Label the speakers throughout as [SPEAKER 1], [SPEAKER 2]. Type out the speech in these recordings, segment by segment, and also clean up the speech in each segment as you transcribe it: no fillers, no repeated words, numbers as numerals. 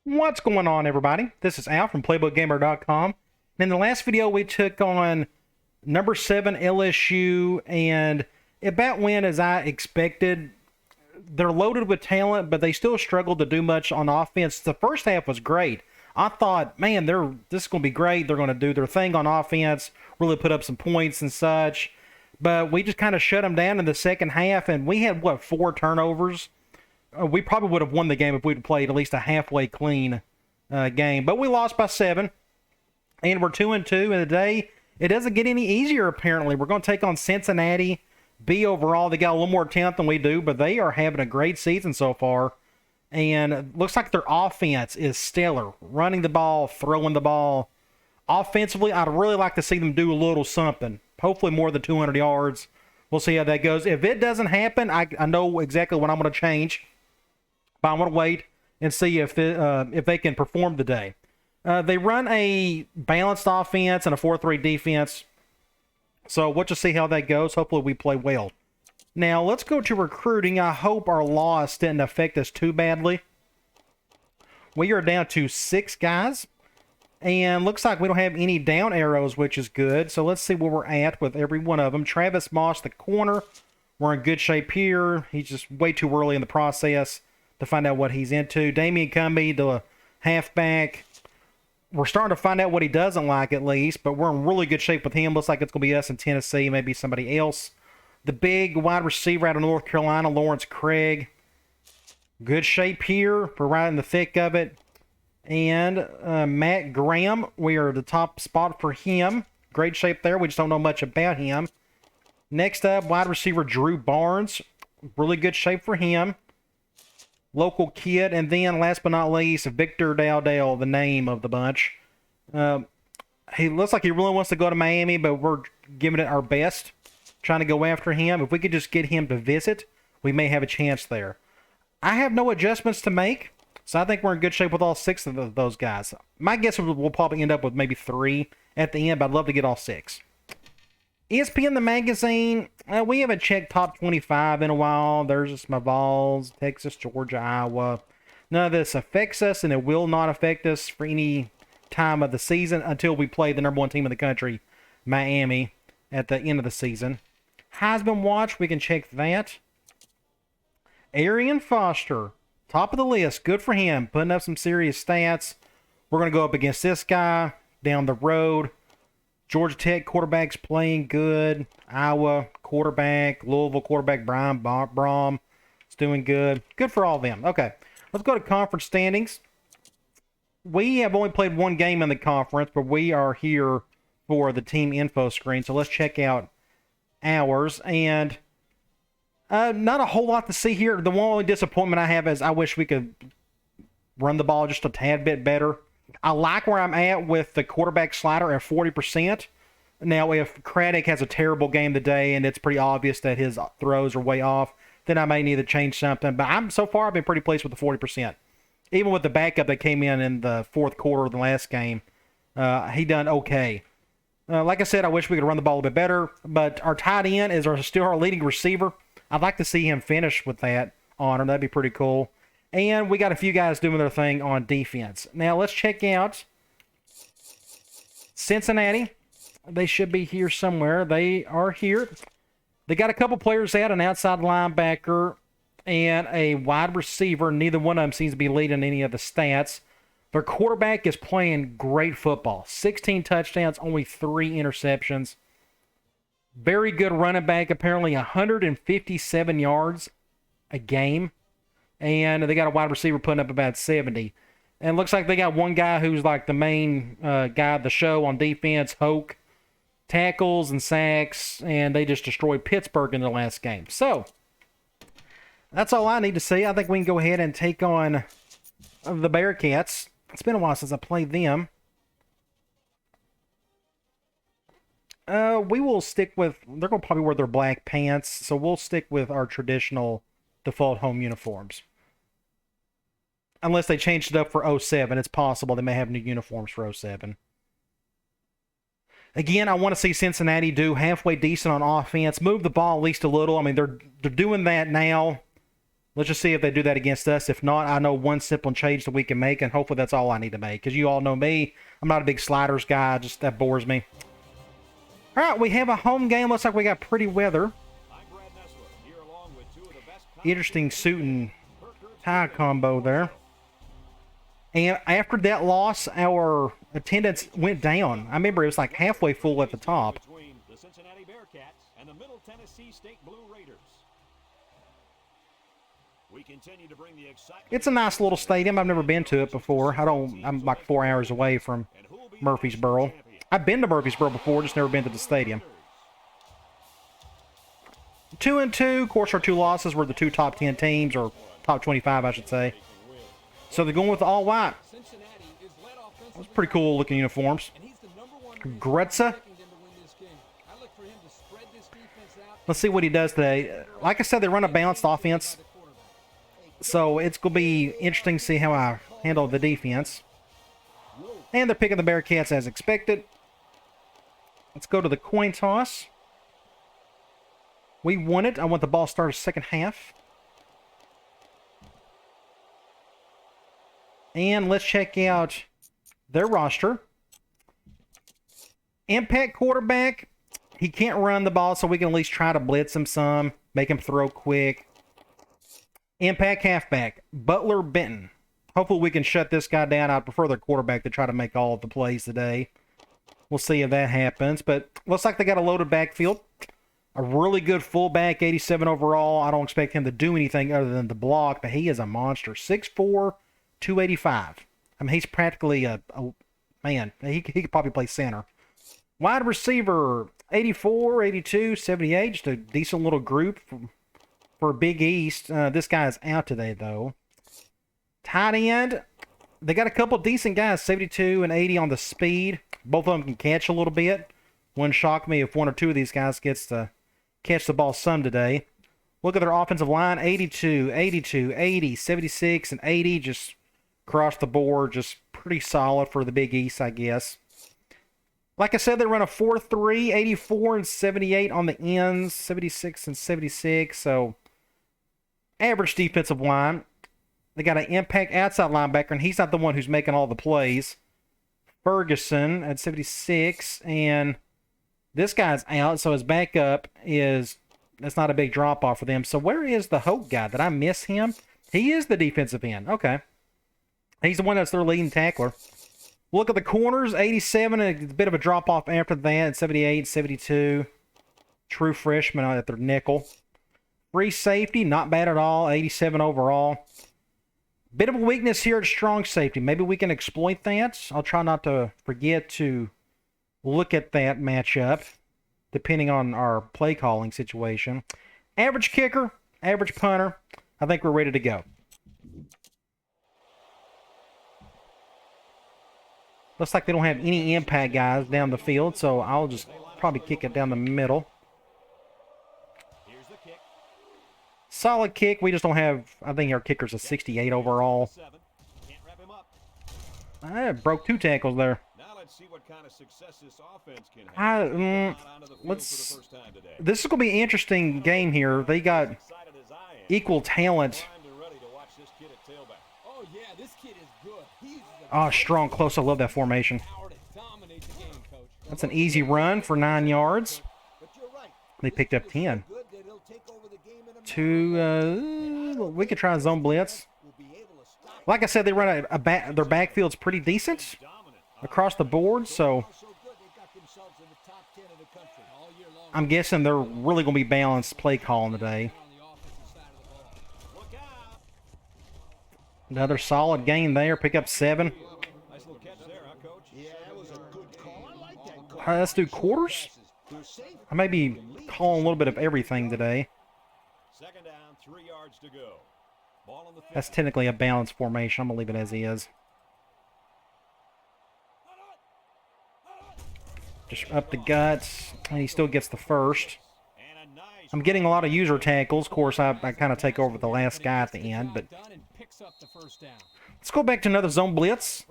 [SPEAKER 1] What's going on, everybody? This is Al from PlaybookGamer.com. In the last video, we took on number 7 LSU, and it about went as I expected. They're loaded with talent, but they still struggled to do much on offense. The first half was great. I thought, man, this is going to be great. They're going to do their thing on offense, really put up some points and such. But we just kind of shut them down in the second half, and we had, 4 turnovers? We probably would have won the game if we'd played at least a halfway clean game. But we lost by 7, and we're 2-2. And today, it doesn't get any easier, apparently. We're going to take on Cincinnati. B overall, they got a little more talent than we do, but they are having a great season so far. And it looks like their offense is stellar. Running the ball, throwing the ball. Offensively, I'd really like to see them do a little something. Hopefully more than 200 yards. We'll see how that goes. If it doesn't happen, I know exactly what I'm going to change. But I want to wait and see if they can perform today. They run a balanced offense and a 4-3 defense. So we'll just see how that goes. Hopefully we play well. Now let's go to recruiting. I hope our loss didn't affect us too badly. We are down to 6 guys. And looks like we don't have any down arrows, which is good. So let's see where we're at with every one of them. Travis Moss, the corner. We're in good shape here. He's just way too early in the process to find out what he's into. Damian Cumbie, the halfback. We're starting to find out what he doesn't like, at least, but we're in really good shape with him. Looks like it's going to be us in Tennessee, maybe somebody else. The big wide receiver out of North Carolina, Lawrence Craig. Good shape here. We're right in the thick of it. And Matt Graham, we are the top spot for him. Great shape there. We just don't know much about him. Next up, wide receiver Drew Barnes. Really good shape for him. Local kid. And then, last but not least, Victor Dowdell, the name of the bunch. He looks like he really wants to go to Miami, but we're giving it our best, trying to go after him. If we could just get him to visit, we may have a chance there. I have no adjustments to make, so I think we're in good shape with all 6 of those guys. My guess is we'll probably end up with maybe 3 at the end, but I'd love to get all 6. ESPN the magazine, we haven't checked top 25 in a while. There's just my Vols, Texas, Georgia, Iowa. None of this affects us, and it will not affect us for any time of the season until we play the number 1 team in the country, Miami, at the end of the season. Heisman Watch, we can check that. Arian Foster, top of the list. Good for him, putting up some serious stats. We're going to go up against this guy down the road. Georgia Tech quarterback's playing good. Iowa quarterback, Louisville quarterback Brian Brom is doing good. Good for all of them. Okay, let's go to conference standings. We have only played 1 game in the conference, but we are here for the team info screen. So let's check out ours. And not a whole lot to see here. The only disappointment I have is I wish we could run the ball just a tad bit better. I like where I'm at with the quarterback slider at 40%. Now, if Craddock has a terrible game today and it's pretty obvious that his throws are way off, then I may need to change something. But so far, I've been pretty pleased with the 40%. Even with the backup that came in the 4th quarter of the last game, he done okay. Like I said, I wish we could run the ball a bit better. But our tight end is still our leading receiver. I'd like to see him finish with that honor. That'd be pretty cool. And we got a few guys doing their thing on defense. Now, let's check out Cincinnati. They should be here somewhere. They are here. They got a couple players out, an outside linebacker and a wide receiver. Neither one of them seems to be leading any of the stats. Their quarterback is playing great football. 16 touchdowns, only 3 interceptions. Very good running back, apparently 157 yards a game. And they got a wide receiver putting up about 70. And it looks like they got one guy who's like the main guy of the show on defense, Hoke. Tackles and sacks, and they just destroyed Pittsburgh in the last game. So, that's all I need to see. I think we can go ahead and take on the Bearcats. It's been a while since I played them. We will stick with... They're going to probably wear their black pants, so we'll stick with our traditional default home uniforms. Unless they changed it up for 07. It's possible they may have new uniforms for 07. Again, I want to see Cincinnati do halfway decent on offense. Move the ball at least a little. I mean, they're doing that now. Let's just see if they do that against us. If not, I know one simple change that we can make, and hopefully that's all I need to make. Because you all know me, I'm not a big sliders guy. Just that bores me. All right, we have a home game. Looks like we got pretty weather. Interesting suit and tie combo there. And after that loss, our attendance went down. I remember it was like halfway full at the top.
[SPEAKER 2] The Cincinnati Bearcats and the Middle Tennessee State Blue Raiders. We continue to bring the excitement.
[SPEAKER 1] It's a nice little stadium. I've never been to it before. I'm like 4 hours away from Murfreesboro. I've been to Murfreesboro before, just never been to the stadium. 2-2. Of course, our 2 losses were the 2 top 10 teams, or top 25, I should say. So they're going with the all white. That's pretty cool looking uniforms. Gretza. Let's see what he does today. Like I said, they run a balanced offense. So it's going to be interesting to see how I handle the defense. And they're picking the Bearcats as expected. Let's go to the coin toss. We won it. I want the ball started second half. And let's check out their roster. Impact quarterback. He can't run the ball, so we can at least try to blitz him some. Make him throw quick. Impact halfback. Butler Benton. Hopefully we can shut this guy down. I'd prefer their quarterback to try to make all of the plays today. We'll see if that happens. But looks like they got a loaded backfield. A really good fullback, 87 overall. I don't expect him to do anything other than the block, but he is a monster. 6'4", 285. I mean, he's practically a man. He could probably play center. Wide receiver, 84, 82, 78. Just a decent little group for Big East. This guy is out today, though. Tight end, they got a couple decent guys, 72 and 80 on the speed. Both of them can catch a little bit. Wouldn't shock me if 1 or 2 of these guys gets to catch the ball some today. Look at their offensive line, 82, 82, 80, 76, and 80. Just across the board, just pretty solid for the Big East, I guess. Like I said, they run a 4-3, 84 and 78 on the ends, 76 and 76. So, average defensive line. They got an impact outside linebacker, and he's not the one who's making all the plays. Ferguson at 76, and this guy's out, so his backup is, that's not a big drop-off for them. So where is the Hope guy? Did I miss him? He is the defensive end. Okay. He's the one that's their leading tackler. Look at the corners, 87, and a bit of a drop-off after that, 78, 72. True freshman at their nickel. Free safety, not bad at all, 87 overall. Bit of a weakness here at strong safety. Maybe we can exploit that. I'll try not to forget to look at that matchup, depending on our play calling situation. Average kicker, average punter. I think we're ready to go. Looks like they don't have any impact guys down the field, so I'll just probably kick it down the middle. Solid kick. We just don't have, I think our kicker's a 68 overall. I broke 2 tackles there. This is going to be an interesting game here. They got equal talent. Oh, strong close. I love that formation. That's an easy run for 9 yards. They picked up 10. We could try a zone blitz. Like I said, they run their backfield's pretty decent across the board, so I'm guessing they're really going to be balanced play calling today. Another solid game there. Pick up 7. Let's do quarters. I may be calling a little bit of everything today. That's technically a balanced formation. I'm going to leave it as is. Just up the guts, and he still gets the first. I'm getting a lot of user tackles. Of course, I kind of take over the last guy at the end, but let's go back to another zone blitz.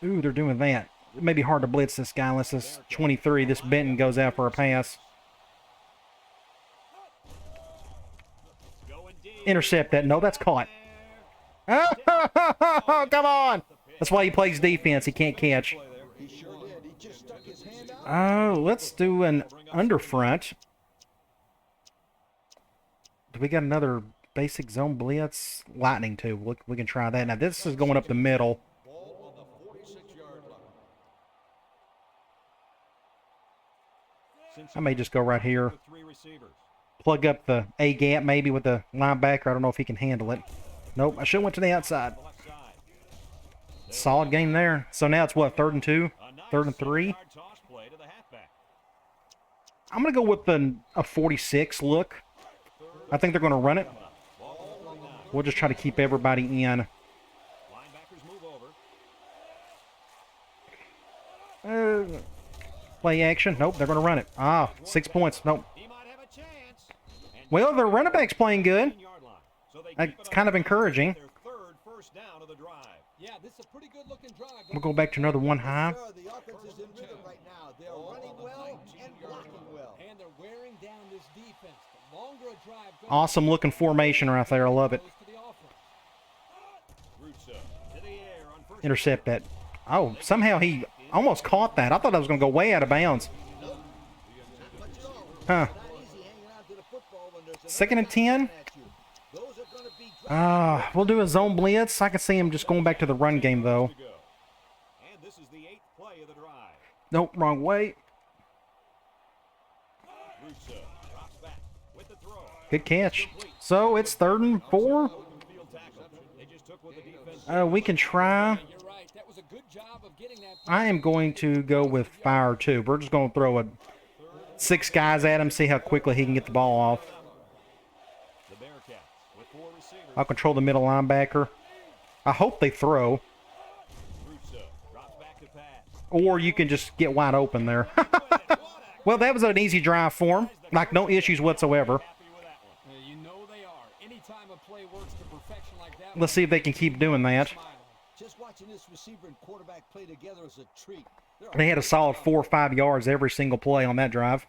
[SPEAKER 1] Ooh, they're doing that. It may be hard to blitz this guy unless this 23, this Benton, goes out for a pass. Intercept that. No, that's caught. Oh, come on. That's why he plays defense. He can't catch. Oh, let's do an underfront. Do we got another basic zone blitz? Lightning too. Look, we can try that. Now this is going up the middle. I may just go right here. Plug up the A gap maybe with the linebacker. I don't know if he can handle it. Nope, I should have went to the outside. Solid game there. So now it's what, 3rd and 2? 3rd and 3? I'm going to go with a 46 look. I think they're going to run it. We'll just try to keep everybody in. Play action. Nope, they're going to run it. Ah, 6 points. Nope. Well, their running back's playing good. That's kind of encouraging. We'll go back to another one high. Awesome looking formation right there. I love it. Intercept that. Oh, somehow he almost caught that. I thought I was going to go way out of bounds. Huh. 2nd and 10. We'll do a zone blitz. I can see him just going back to the run game, though. Nope, wrong way. Good catch. So it's 3rd and 4. We can try. I am going to go with fire, too. We're just going to throw 6 guys at him, see how quickly he can get the ball off. I'll control the middle linebacker. I hope they throw. Or you can just get wide open there. Well, that was an easy drive for him. Like, no issues whatsoever. Let's see if they can keep doing that. They had a solid 4 or 5 yards every single play on that drive.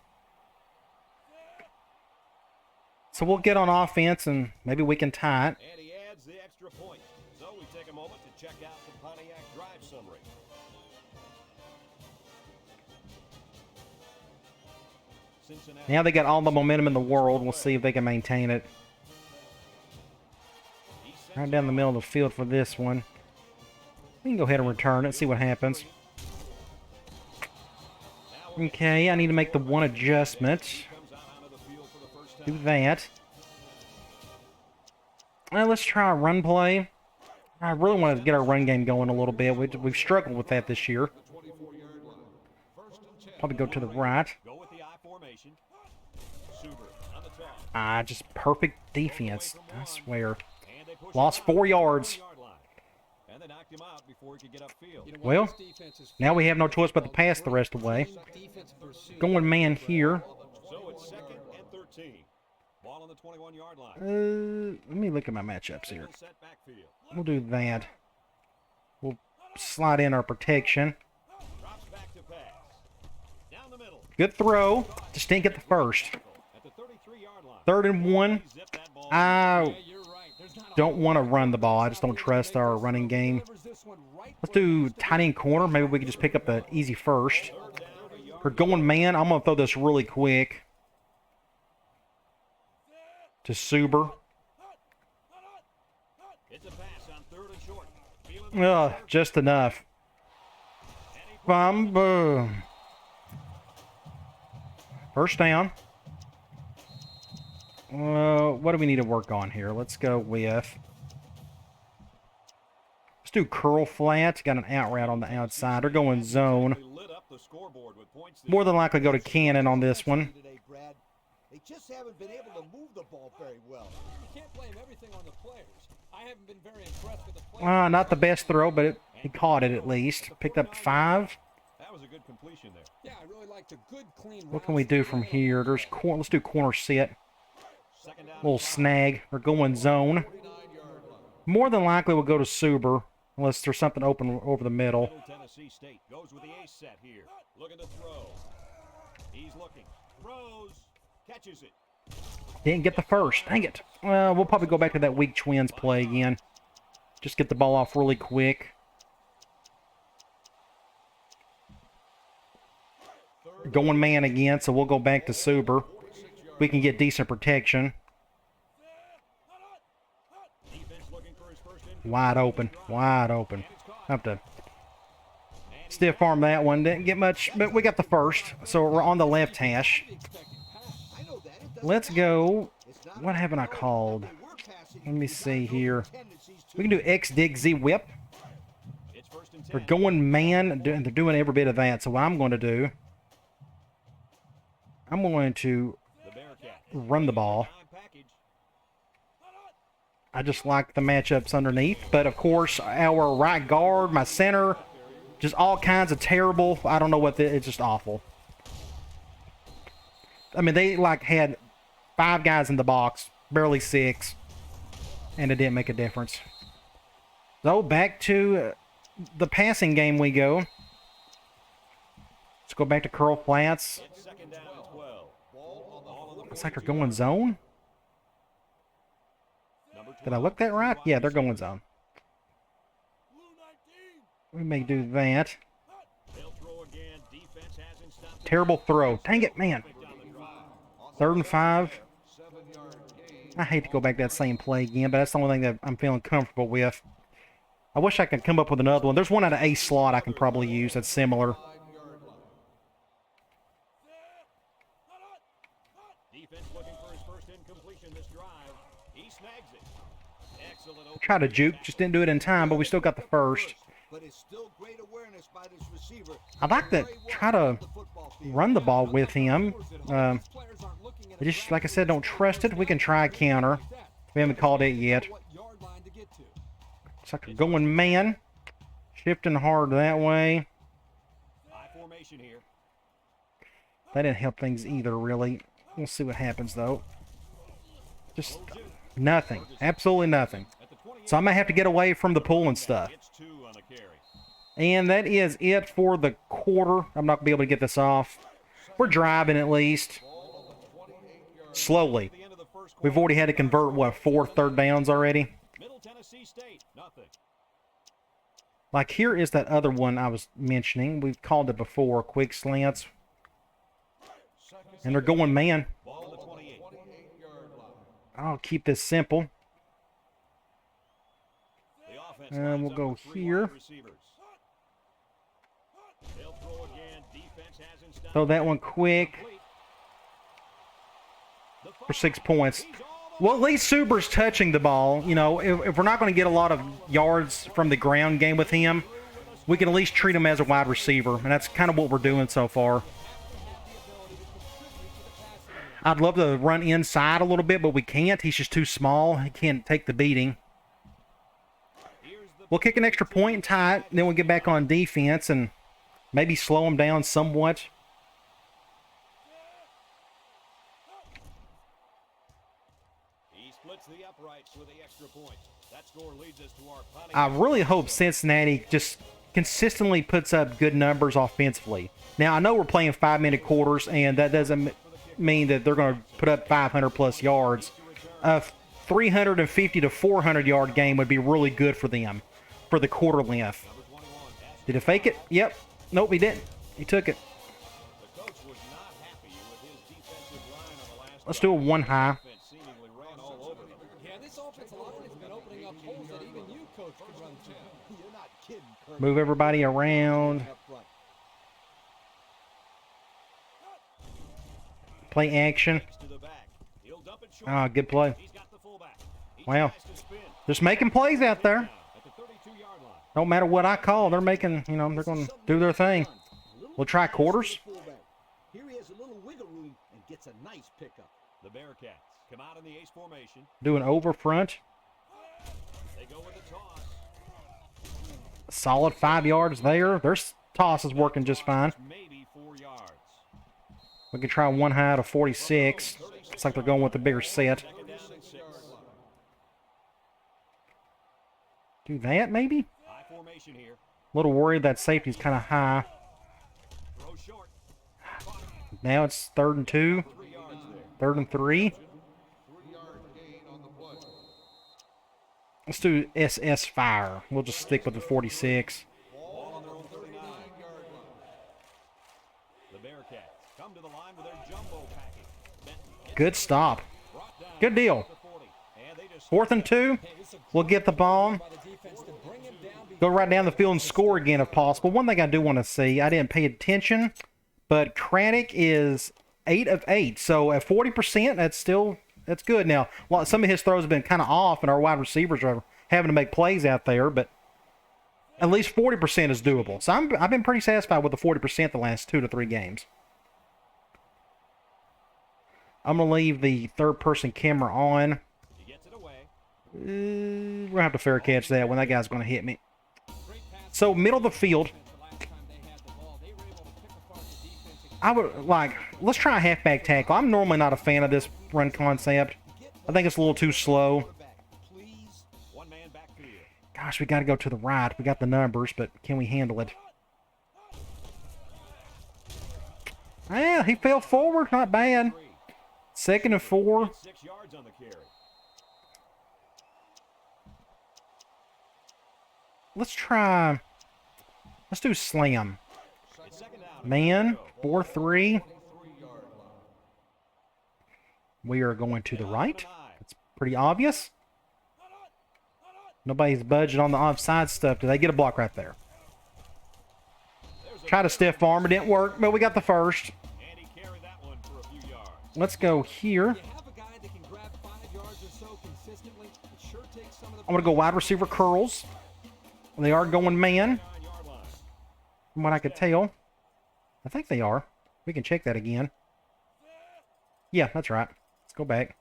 [SPEAKER 1] So we'll get on offense and maybe we can tie it.
[SPEAKER 2] And he adds the extra point. So we take a moment to check out the Pontiac drive summary. Cincinnati.
[SPEAKER 1] Now they got all the momentum in the world. We'll see if they can maintain it. Right down the middle of the field for this one. We can go ahead and return it, see what happens. Okay, I need to make the one adjustment. Do that. Let's try a run play. I really want to get our run game going a little bit. We've struggled with that this year. Probably go to the right. Just perfect defense. I swear. Lost 4 yards. Well, now we have no choice but to pass the rest of the way. Going man here. Let me look at my matchups here. We'll do that. We'll slide in our protection. Good throw. Just didn't get the first. 3rd and 1. I don't want to run the ball. I just don't trust our running game. Let's do tight end corner. Maybe we can just pick up the easy first. We're going man. I'm going to throw this really quick to Suber. Just enough. Boom. First down. What do we need to work on here? Let's go with... Let's do curl flat. Got an out route on the outside. They're going zone. More than likely go to cannon on this one.
[SPEAKER 3] They just haven't been able to move the ball very well. You can't blame everything on the players. I haven't been very impressed with the players.
[SPEAKER 1] Not the best throw, but he caught it at least. Picked up 5.
[SPEAKER 2] That was a good completion there.
[SPEAKER 3] Yeah, I really liked a good clean.
[SPEAKER 1] What can we do from here? Let's do corner set. Little snag. We're going zone. More than likely we'll go to Suber unless there's something open over the middle.
[SPEAKER 2] Tennessee State goes with the ace set here. Looking to throw. He's looking. Throws. Catches it.
[SPEAKER 1] Didn't get the first. Dang it. Well, we'll probably go back to that weak twins play again. Just get the ball off really quick. Going man again, so we'll go back to Suber. We can get decent protection. Wide open. Wide open. Have to stiff arm that one. Didn't get much, but we got the first. So we're on the left hash. Let's go. What haven't I called? Let me see here. We can do X dig Z whip. We're going man. They're doing every bit of that. So what I'm going to do, I'm going to run the ball. I just like the matchups underneath. But, of course, our right guard, my center, just all kinds of terrible. I don't know what it's just awful. I mean, they, like, had 5 guys in the box, barely 6, and it didn't make a difference. So, back to the passing game we go. Let's go back to curl flats. Looks like they're going zone. Did I look that right? Yeah, they're going zone. We may do that. Terrible throw. Dang it, man. 3rd and 5. I hate to go back to that same play again, but that's the only thing that I'm feeling comfortable with. I wish I could come up with another one. There's one out of A slot I can probably use that's similar. Try to juke, just didn't do it in time, but we still got the first. I'd like to try to run the ball with him. I just, like I said, don't trust it. We can try a counter. We haven't called it yet. It's like a going man. Shifting hard that way. That didn't help things either, really. We'll see what happens, though. Just nothing. Absolutely nothing. So I might have to get away from the pool and stuff. And that is it for the quarter. I'm not going to be able to get this off. We're driving at least. Slowly. We've already had to convert, what, 4 third downs already? Like here is that other one I was mentioning. We've called it before, quick slants. And they're going man. I'll keep this simple. And we'll go here. Throw that one quick. For 6 points. Well, at least Suber's touching the ball. You know, if we're not going to get a lot of yards from the ground game with him, we can at least treat him as a wide receiver. And that's kind of what we're doing so far. I'd love to run inside a little bit, but we can't. He's just too small. He can't take the beating. We'll kick an extra point and tie it. Then we'll get back on defense and maybe slow him down somewhat. I really hope Cincinnati just consistently puts up good numbers offensively. Now, I know we're playing 5-minute quarters, and that doesn't mean that they're going to put up 500-plus yards. A 350 to 400-yard game would be really good for them for the quarter length. Did he fake it? Yep. Nope, he didn't. He took it. Let's do a 1 high. Move everybody around. Play action. Ah, good play. Wow. Just making plays out there. No matter what I call, they're making, you know, they're going to do their thing. We'll try quarters.
[SPEAKER 3] Here he has a little wiggle room and gets a nice pickup. The Bearcats come out in the ace formation.
[SPEAKER 1] Do an over front.
[SPEAKER 3] They go with the toss.
[SPEAKER 1] Solid 5 yards there. Their toss is working just fine.
[SPEAKER 3] Maybe 4 yards.
[SPEAKER 1] We can try 1 high to 46. Looks like they're going with the bigger set. Do that, maybe? A little worried that safety's kind of high. Now it's 3rd and 2. 3rd and 3. Let's do SS Fire. We'll just stick with the 46.
[SPEAKER 2] Ball on their own 39-yard line. The Bearcats come to the line with their jumbo package.
[SPEAKER 1] Good stop.
[SPEAKER 2] Brought down
[SPEAKER 1] Good deal.
[SPEAKER 2] at the 40. And they just
[SPEAKER 1] 4th and 2. We'll get the ball. Go right down the field and score again if possible. One thing I do want to see, I didn't pay attention, but Craddock is 8 of 8. So at 40%, that's good. Now, some of his throws have been kind of off, and our wide receivers are having to make plays out there, but at least 40% is doable. So I've been pretty satisfied with the 40% the last 2 to 3 games. I'm going to leave the third-person camera on.
[SPEAKER 2] he gets it away.
[SPEAKER 1] We're going to have to fair catch that one. That guy's going to hit me. So, middle of the field. I would let's try a halfback tackle. I'm normally not a fan of this run concept. I think it's a little too slow.
[SPEAKER 2] One man backfield.
[SPEAKER 1] Gosh, we got to go to the right. We got the numbers, but can we handle it? Yeah, he fell forward. Not bad. 2nd and 4.
[SPEAKER 2] 6 yards on the carry.
[SPEAKER 1] Let's do slam.
[SPEAKER 2] It's second down.
[SPEAKER 1] Man, 4-3. We are going to the right. It's pretty obvious. Nobody's budging on the offside stuff. Did they get a block right there? Try to stiff arm. It didn't work, but we got the first.
[SPEAKER 2] And he carried that one for a few yards.
[SPEAKER 1] Let's go here. I'm going to go wide receiver curls. They are going man,
[SPEAKER 2] 9-yard line.
[SPEAKER 1] from what I could tell. I think they are. We can check that again. Yeah, that's right. Let's go back.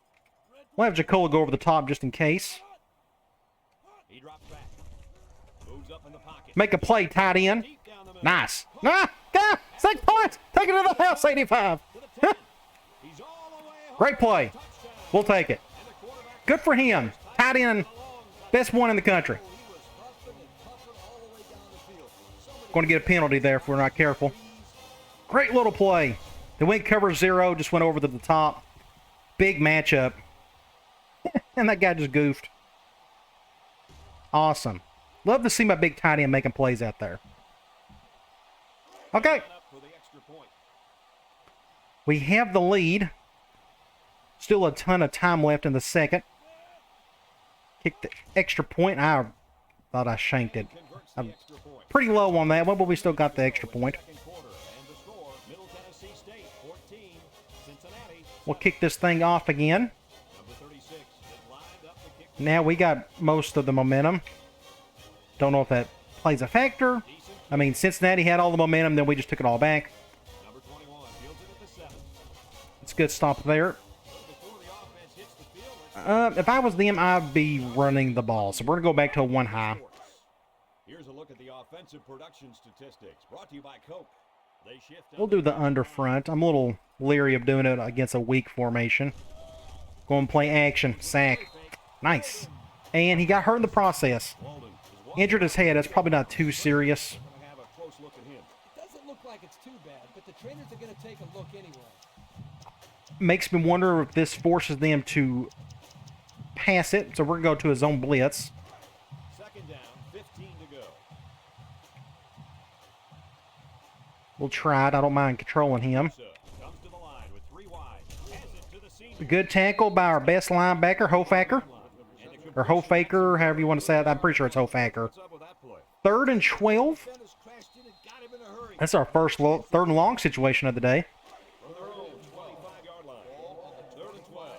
[SPEAKER 1] We'll have Jacola go over the top just in case.
[SPEAKER 2] He drops back. Moves up in the pocket.
[SPEAKER 1] Make a play, tight end.
[SPEAKER 2] Deep down the middle.
[SPEAKER 1] Nice. Ah, 6 points. Take it to the house, 85.
[SPEAKER 2] To the 10. He's all the way home.
[SPEAKER 1] Great play.
[SPEAKER 2] Touchdown.
[SPEAKER 1] We'll take it.
[SPEAKER 2] And the quarterback
[SPEAKER 1] Good for him. Tight end. Best one in the country. Going to get a penalty there if we're not careful. Great little play. They went cover 0, just went over to the top. Big matchup. And that guy just goofed. Awesome. Love to see my big tight end making plays out there. Okay.
[SPEAKER 2] up for the extra point.
[SPEAKER 1] We have the lead. Still a ton of time left in the second. Kick the extra point. I thought I shanked it.
[SPEAKER 2] Converts the
[SPEAKER 1] I'm
[SPEAKER 2] extra point.
[SPEAKER 1] pretty low on that one, but we still got the extra point.
[SPEAKER 2] Second quarter. And the score, Middle Tennessee State 14, Cincinnati.
[SPEAKER 1] We'll kick this thing off again.
[SPEAKER 2] Number 36 is lined up to kick.
[SPEAKER 1] Now we got most of the momentum. Don't know if that plays a factor. I mean, Cincinnati had all the momentum, then we just took it all back.
[SPEAKER 2] Number 21 fields it at the 7.
[SPEAKER 1] It's a good stop there.
[SPEAKER 2] Before the offense hits the field,
[SPEAKER 1] If I was them, I'd be running the ball. So we're going to go back to a 1 high.
[SPEAKER 2] here's a look at the offensive production statistics brought to you by Coke. They shift
[SPEAKER 1] We'll do the under front. I'm a little leery of doing it against a weak formation. Go and play action. Sack. Nice. And he got hurt in the process.
[SPEAKER 2] Walden is
[SPEAKER 1] Injured his head. That's probably not too serious.
[SPEAKER 2] going to have a close look at him.
[SPEAKER 3] It doesn't look like it's too bad, but the trainers are going to take a look anyway.
[SPEAKER 1] Makes me wonder if this forces them to pass it. So we're going to go to his own blitz.
[SPEAKER 2] Second down, 15 to go.
[SPEAKER 1] We'll try it. I don't mind controlling him.
[SPEAKER 2] So comes to the line with 3 wide. Has it to the senior.
[SPEAKER 1] Good tackle by our best linebacker, Hofacker. Or Hofaker, however you want to say it. I'm pretty sure it's Hofacker.
[SPEAKER 2] What's up with that play?
[SPEAKER 1] 3rd and 12.
[SPEAKER 3] Defenders crashed in and got him in a hurry.
[SPEAKER 1] That's our first 3rd and long situation of the day.
[SPEAKER 2] From their own 25-yard line. Third and 12.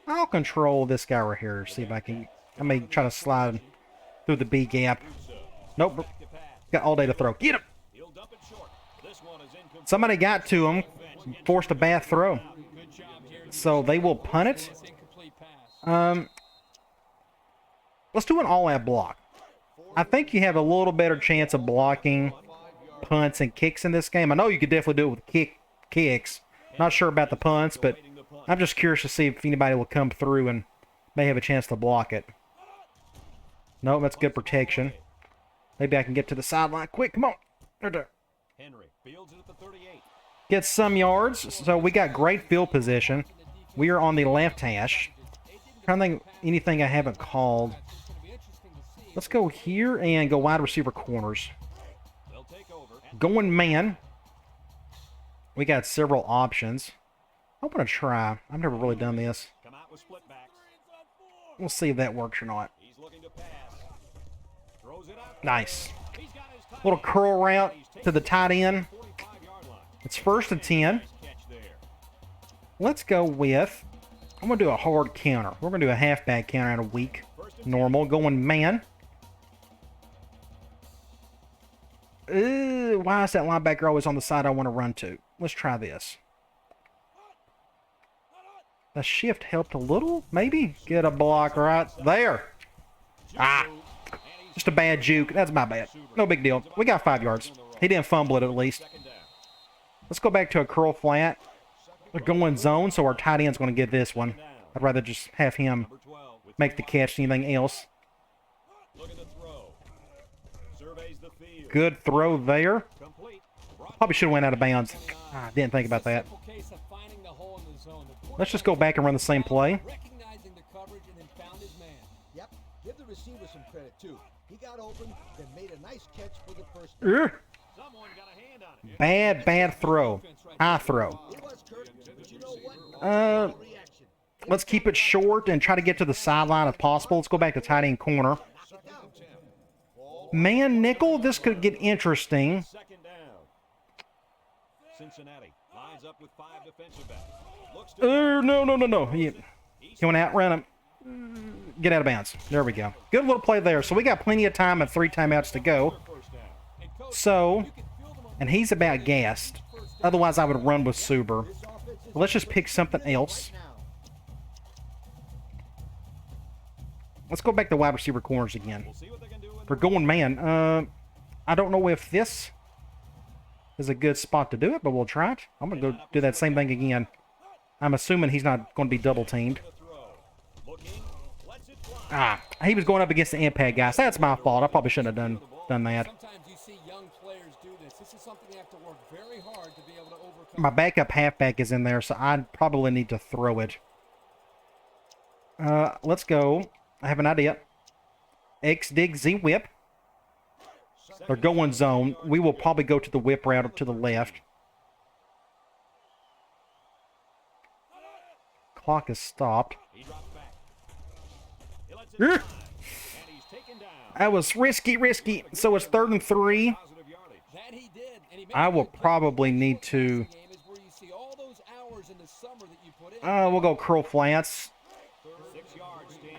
[SPEAKER 1] I'll control this guy right here. See if I can. I may try to slide through the B gap. Nope. Got all day to throw. Get him.
[SPEAKER 2] He'll dump it short. This one is incomplete.
[SPEAKER 1] Somebody got to him. Forced a bad throw.
[SPEAKER 3] Good job, Jerry.
[SPEAKER 1] So they will punt it.
[SPEAKER 3] It's incomplete pass.
[SPEAKER 1] Let's do an all-out block. I think you have a little better chance of blocking punts and kicks in this game. I know you could definitely do it with kicks. Not sure about the punts, but I'm just curious to see if anybody will come through and may have a chance to block it. No, that's good protection. Maybe I can get to the sideline quick. Come on. There.
[SPEAKER 2] Henry fields it at the 38.
[SPEAKER 1] Get some yards. So we got great field position. We are on the left hash. Trying to think of anything I haven't called. Let's go here and go wide receiver corners. Going man. We got several options. I'm going to try. I've never really done this. We'll see if that works or not. Nice. Little curl route to the tight end. It's 1st and 10. Let's go with... I'm going to do a hard counter. We're going to do a halfback counter out of weak. Normal. Going man. Why is that linebacker always on the side I want to run to? Let's try this. The shift helped a little, maybe? Get a block right there. Ah. Just a bad juke. That's my bad. No big deal. We got 5 yards. He didn't fumble it at least. Let's go back to a curl flat. We're going zone, so our tight end's going to get this one. I'd rather just have him make the catch than anything else. Good throw there. Probably should have went out of bounds. I didn't think about that. Let's just go back and run the same play.
[SPEAKER 3] Yep, give the receiver some credit too. He got open, then made a nice catch for the first down.
[SPEAKER 1] Bad throw. High throw. Let's keep it short and try to get to the sideline if possible. Let's go back to tight end corner. Man nickel, this could get interesting.
[SPEAKER 2] Cincinnati lines up with 5 defensive backs.
[SPEAKER 1] No. He went out, ran him. Get out of bounds. There we go. Good little play there. So we got plenty of time and 3 timeouts to go. So, and he's about gassed. Otherwise, I would run with Suber. But let's just pick something else. Let's go back to wide receiver corners again. We're going man. I don't know if this is a good spot to do it, but we'll try it. I'm going to go do that same thing again. I'm assuming he's not going to be double teamed. He was going up against the impact guys. That's my fault. I probably shouldn't have done that. My backup halfback is in there, so I probably need to throw it. Let's go. I have an idea. X dig Z whip. They're going zone. We will probably go to the whip route to the left. Clock is stopped. That was risky. So it's 3rd and 3. I will probably need to... we'll go curl flats.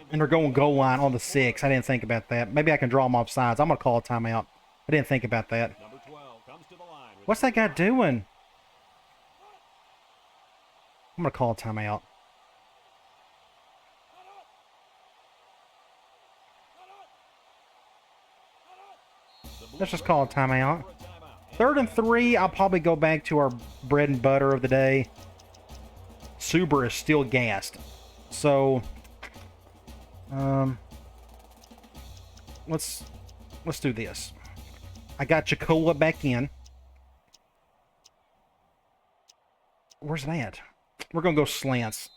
[SPEAKER 1] And they're going goal line on the 6. I didn't think about that. Maybe I can draw them off sides. I'm going to call a timeout. I didn't think about that. What's that guy doing? I'm going to call a timeout. Let's just call a timeout. 3rd and 3. I'll probably go back to our bread and butter of the day. Suber is still gassed. So... let's do this. I got Chicola back in. Where's that? We're gonna go slants.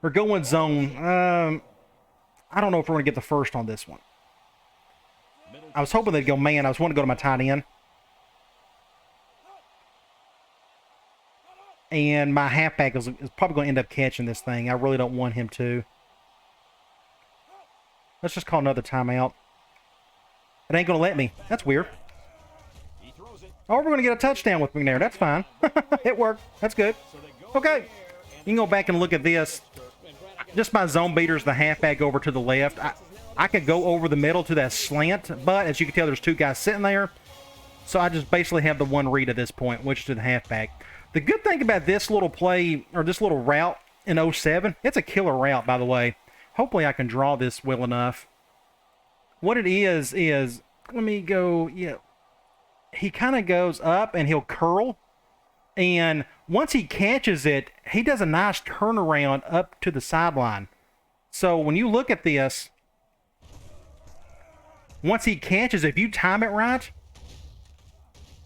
[SPEAKER 1] We're going zone. I don't know if we're gonna get the first on this one. I was hoping they'd go man. I was wanting to go to my tight end. And my halfback is probably going to end up catching this thing. I really don't want him to. Let's just call another timeout. It ain't going to let me. That's weird. Oh, we're going to get a touchdown with McNair. That's fine. It worked. That's good. Okay. You can go back and look at this. Just my zone beaters, the halfback over to the left. I could go over the middle to that slant, but as you can tell, there's 2 guys sitting there. So I just basically have the one read at this point, which to the halfback. The good thing about this little play, or this little route in 07, it's a killer route, by the way. Hopefully I can draw this well enough. What it is, let me go, yeah. He kind of goes up and he'll curl. And once he catches it, he does a nice turnaround up to the sideline. So when you look at this, once he catches it, if you time it right,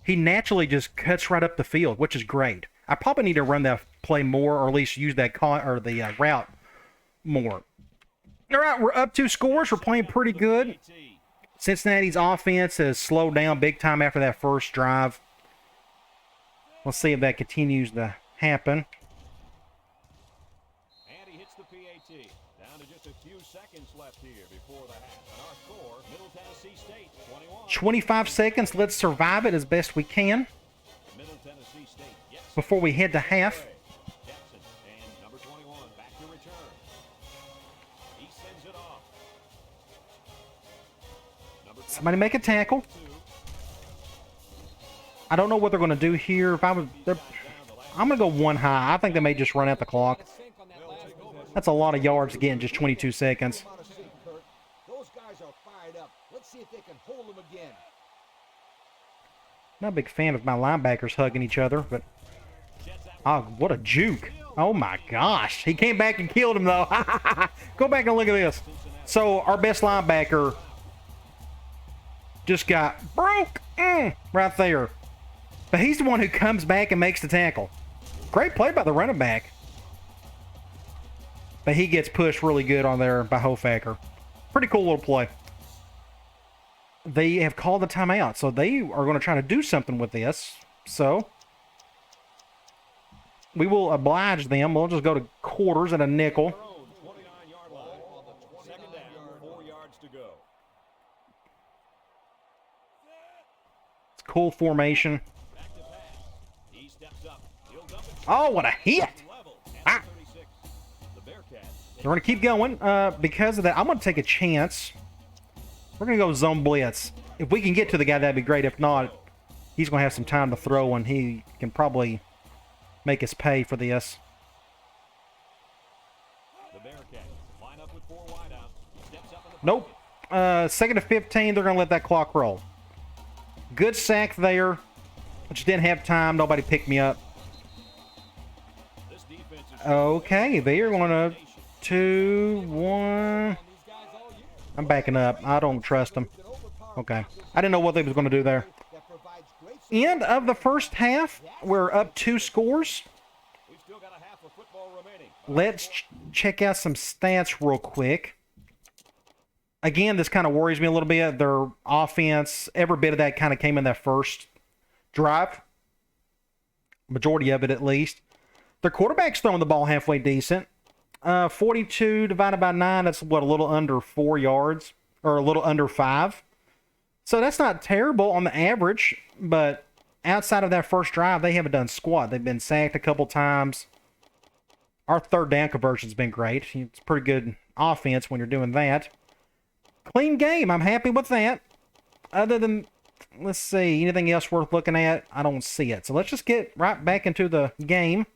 [SPEAKER 1] he naturally just cuts right up the field, which is great. I probably need to run that play more, or at least use that route more. All right, we're up 2 scores. We're playing pretty good. Cincinnati's offense has slowed down big time after that first drive. Let's see if that continues to happen.
[SPEAKER 2] And he hits the PAT. Down to just a few seconds left here before the half. And our score, Middle Tennessee State, 21.
[SPEAKER 1] 25 seconds. Let's survive it as best we can
[SPEAKER 2] Middle Tennessee State, yes.
[SPEAKER 1] before we head to half.
[SPEAKER 2] Jackson and number 21 back to return. He sends it off.
[SPEAKER 1] Somebody make a tackle. I don't know what they're going to do here. If I'm going to go one high. I think they may just run out the clock. That's a lot of yards to get in just 22 seconds.
[SPEAKER 3] Those guys are fired up. Let's see if they can hold them again.
[SPEAKER 1] Not a big fan of my linebackers hugging each other, but oh, what a juke. Oh my gosh. He came back and killed him though. Go back and look at this. So our best linebacker just got broke right there. But he's the one who comes back and makes the tackle. Great play by the running back. But he gets pushed really good on there by Hofacker. Pretty cool little play. They have called the timeout, so they are going to try to do something with this. So we will oblige them. We'll just go to quarters and a nickel.
[SPEAKER 2] 29-yard line. Second down, 4 yards to go.
[SPEAKER 1] It's cool formation.
[SPEAKER 2] Back to pass. He steps up. He'll dump it.
[SPEAKER 1] Oh, what a hit!
[SPEAKER 2] Level.
[SPEAKER 1] Ah.
[SPEAKER 2] 36. The Bearcats.
[SPEAKER 1] We're going to keep going. Because of that, I'm going to take a chance. We're going to go zone blitz. If we can get to the guy, that'd be great. If not, he's going to have some time to throw, and he can probably make us pay for this.
[SPEAKER 2] The Bearcats line up with 4 wide out. Steps up in the
[SPEAKER 1] Nope. 2nd to 15, they're going to let that clock roll. Good sack there. But you didn't have time. Nobody picked me up.
[SPEAKER 2] This defense is
[SPEAKER 1] Okay, they're going to 2, 1. I'm backing up. I don't trust them. Okay. I didn't know what they was going to do there. End of the first half. We're up 2 scores.
[SPEAKER 2] we've still got a half of football remaining.
[SPEAKER 1] Let's check out some stats real quick. Again, this kind of worries me a little bit. Their offense, every bit of that kind of came in that first drive. Majority of it, at least. Their quarterback's throwing the ball halfway decent. 42 divided by 9, that's what, a little under 4 yards, or a little under 5. So that's not terrible on the average, but outside of that first drive, they haven't done squat. They've been sacked a couple times. Our third down conversion's been great. It's pretty good offense when you're doing that. Clean game. I'm happy with that. Other than, let's see, anything else worth looking at? I don't see it. So let's just get right back into the game.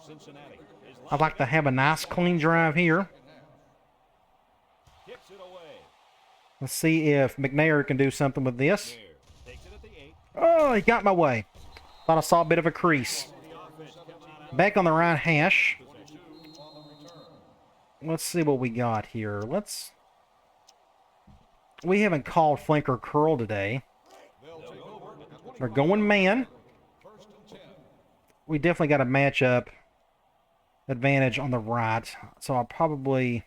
[SPEAKER 2] Cincinnati is
[SPEAKER 1] I'd like to have a nice clean drive here.
[SPEAKER 2] kicks it away.
[SPEAKER 1] Let's see if McNair can do something with this.
[SPEAKER 2] There. Takes it at the 8.
[SPEAKER 1] Oh, he got my way. Thought I saw a bit of a crease. Back on the right hash. Let's see what we got here. We haven't called flanker curl today. They're going man. We definitely got a matchup advantage on the right. So I'll probably